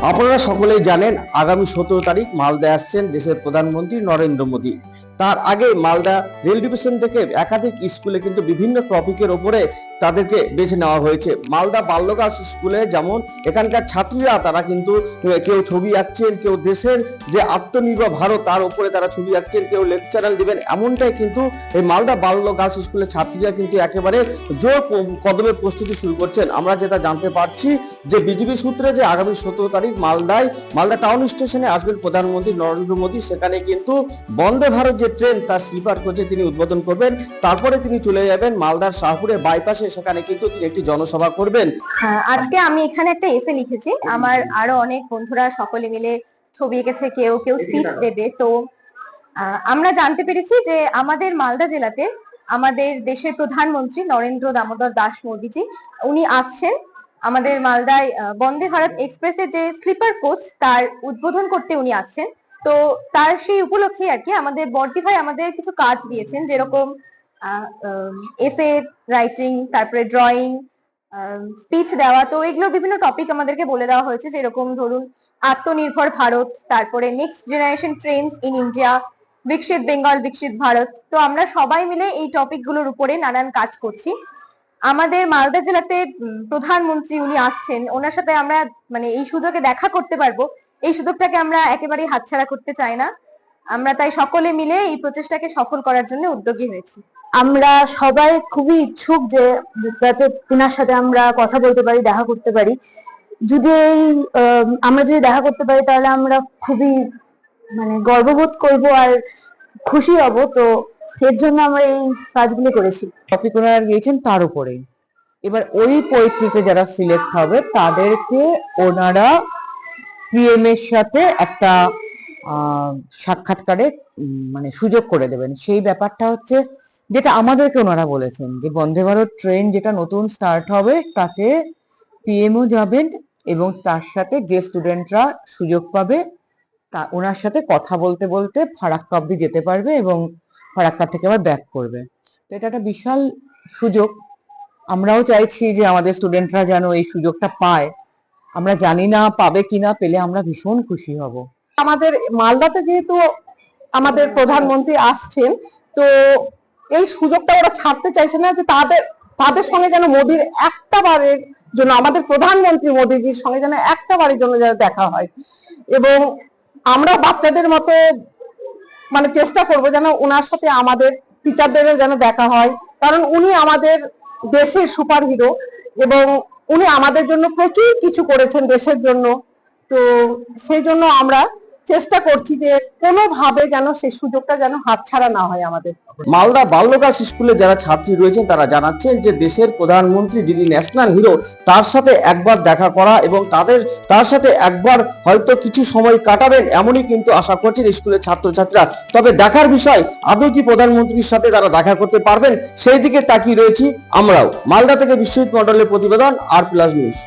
আপনারা সকলেই জানেন আগামী 17 তারিখ মালদায় আসছেন দেশের প্রধানমন্ত্রী নরেন্দ্র মোদী। তার আগে মালদা রেল ডিভিশন থেকে একাধিক স্কুলে কিন্তু বিভিন্ন টপিকের ওপরে তাদেরকে বেছে নেওয়া হয়েছে। মালদা বাল্যকাল স্কুলে যেমন এখানকার ছাত্রীরা তারা কিন্তু কেউ ছবি আঁকছেন, কেউ দেশের যে আত্মনির্ভর ভারত তার উপরে তারা ছবি আঁকছেন, কেউ লেকচারাল দিবেন, এমনটাই কিন্তু এই মালদা বাল্যকাল স্কুলের ছাত্রীরা কিন্তু একেবারে জোর কদমে প্রস্তুতি শুরু করছেন। আমরা যেটা জানতে পারছি যে বিজেপি সূত্রে যে আগামী 17 তারিখ মালদা টাউন স্টেশনে আসবেন প্রধানমন্ত্রী নরেন্দ্র মোদী। সেখানে কিন্তু বন্দে ভারত যে ট্রেন তার স্লিপার কোচে তিনি উদ্বোধন করবেন, তারপরে তিনি চলে যাবেন মালদার শাহপুরের বাইপাসে, সেখানে কিন্তু তিনি একটি জনসভা করবেন। আজকে আমি এখানে একটা এসে লিখেছি, আমার আরো অনেক বন্ধুরা সকলে মিলে ছবি এঁকেছে, কেউ কেউ স্পিচ দেবে। তো আমরা জানতে পেরেছি যে আমাদের মালদা জেলাতে আমাদের দেশের প্রধানমন্ত্রী নরেন্দ্র দামোদর দাস মোদীজি উনি আসছেন আমাদের মালদায় বন্দে ভারত এক্সপ্রেসের যে স্লিপার কোচ তার উদ্বোধন করতে উনি আসছেন। তো তার সেই উপলক্ষে আর কি আমাদের বর্দি ভাই আমাদের কিছু কাজ দিয়েছেন, যেরকম এসে রাইটিং, তারপরে ড্রয়িং, স্পিচ দেওয়া। তো এগুলোর বিভিন্ন টপিক আমাদেরকে বলে দেওয়া হয়েছে, যেরকম ধরুন আত্মনির্ভর ভারত, তারপরে next generation trends in India, Viksit Bengal, বিকশিত ভারত। তো আমরা সবাই মিলে এই টপিক গুলোর উপরে নানান কাজ করছি। আমাদের মালদা জেলাতে প্রধানমন্ত্রী উনি আসছেন, ওনার সাথে আমরা মানে এই সুযোগে দেখা করতে পারবো, এই সুযোগটাকে আমরা একেবারেই হাতছাড়া করতে চাই না। আমরা তাই সকলে মিলে এই প্রচেষ্টাকে সফল করার জন্য উদ্যোগী হয়েছি। আমরা সবাই খুবই ইচ্ছুক যে যাতে তিনার সাথে আমরা কথা বলতে পারি, দেখা করতে পারি। যদি আমরা যদি দেখা করতে পারি তাহলে আমরা খুবই গর্ববোধ করব আর খুশি হব। তো এর জন্য আমরা এই কাজগুলো করেছি। টপিক ওনারা দিয়েছেন তার উপরেই। এবার ওই পরিস্থিতিতে যারা সিলেক্ট হবে তাদেরকে ওনারা পিএম এর সাথে একটা সাক্ষাৎকারে সুযোগ করে দেবেন। সেই ব্যাপারটা হচ্ছে যেটা আমাদেরকে ওনারা বলেছেন যে বন্দে ভারত ট্রেন যেটা নতুন স্টার্ট হবে তাতে পিএমও যাবেন এবং তার সাথে যে স্টুডেন্টরা সুযোগ পাবে তা ওনার সাথে কথা বলতে বলতে ফারাক্কা অব্দি যেতে পারবে এবং ফারাক্কা থেকে আবার ব্যাক করবে। তো এটা একটা বিশাল সুযোগ। আমরাও চাইছি যে আমাদের স্টুডেন্টরা যেন এই সুযোগটা পায়। আমরা জানি না পাবে কিনা, পেলে আমরা ভীষণ খুশি হব। আমাদের মালদাতে যেহেতু আমাদের প্রধানমন্ত্রী আসছেন, তো এই সুযোগটা ওরা ছাড়তে চাইছে না যে তাদের সঙ্গে যেন মোদির একটা বারের জন্য, আমাদের প্রধানমন্ত্রী মোদিজির সঙ্গে যেন একটা বারের জন্য যেন দেখা হয়। এবং আমরা বাচ্চাদের মতো চেষ্টা করব যেন ওনার সাথে আমাদের টিচারদেরও যেন দেখা হয়, কারণ উনি আমাদের দেশের সুপার হিরো এবং উনি আমাদের জন্য প্রচুর কিছু করেছেন দেশের জন্য। তো সেই জন্য আমরা চেষ্টা করছি যে কোনোভাবে যেন সেই সুযোগটা যেন হাতছাড়া না হয় আমাদের। মালদা বাল্যকাল স্কুলে যারা ছাত্রী রয়েছেন তারা জানাচ্ছেন যে দেশের প্রধানমন্ত্রী যিনি ন্যাশনাল হিরো তার সাথে একবার দেখা করা এবং তার সাথে একবার হয়তো কিছু সময় কাটাবেন, এমনই কিন্তু আশা করছেন স্কুলের ছাত্রছাত্রীরা। তবে দেখার বিষয় আদৌ কি প্রধানমন্ত্রীর সাথে তারা দেখা করতে পারবেন সেই দিকে তাকিয়ে রয়েছি আমরাও। মালদা থেকে বিশ্বজিৎ মণ্ডলের প্রতিবেদন, আর প্লাস নিউজ।